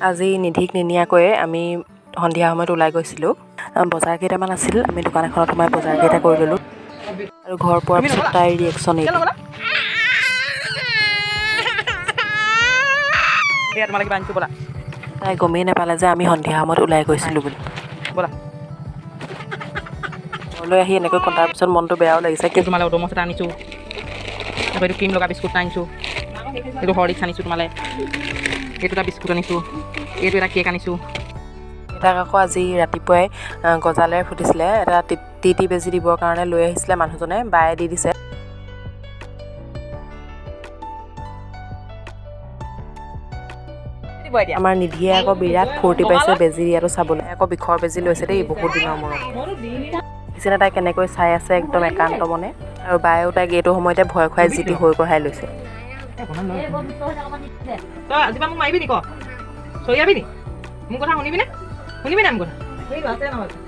আজি নিধিক নিনিয়াকৈয়ে আমি সন্ধিয়া সময়ত ওলাই গৈছিলোঁ। বজাৰ কেইটামান আছিল, আমি দোকান এখনত সোমাই বজাৰ কেইটা কৰি ল'লোঁ আৰু ঘৰ পোৱাৰ পিছত তাইৰ ৰিয়েকশ্যন এই তাই গমেই নাপালে যে আমি সন্ধিয়া সময়ত ওলাই গৈছিলোঁ বুলি। ঘৰলৈ আহি এনেকৈ কটাৰ পিছত মনটো বেয়াও লাগিছে। কি তোমালৈ অডমছ এটা আনিছোঁ, আকৌ এইটো ক্ৰীম লগা বিস্কুট এটা আনিছোঁ, এইটো হৰলিক্স আনিছোঁ, তোমালৈ এইটো এটা বিস্কুট আনিছোঁ, এইটো এটা কেক আনিছোঁ। তাক আকৌ আজি ৰাতিপুৱাই গজালেৰে ফুটিছিলে, এটা টি বেজি দিবৰ কাৰণে লৈ আহিছিলে মানুহজনে, বায়ে দি দিছে। আমাৰ নিধিয়ে আকৌ বিৰাট ফূৰ্তি পাইছে বেজি দিয়াটো চাবলৈ। আকৌ বিষৰ বেজি লৈছে দেই বহুত দিনৰ মূৰত। নিচিনা তাই কেনেকৈ চাই আছে একদম একান্ত মনে, আৰু বায়েও তাইক এইটো সময়তে ভয় খুৱাই যিটি হৈ কঢ়াই লৈছে। আজিপা মোক মাৰিবি নি, ক চৰিয়াবি নি, মোৰ কথা শুনিবিনে? শুনিবি নাই মোৰ কথা?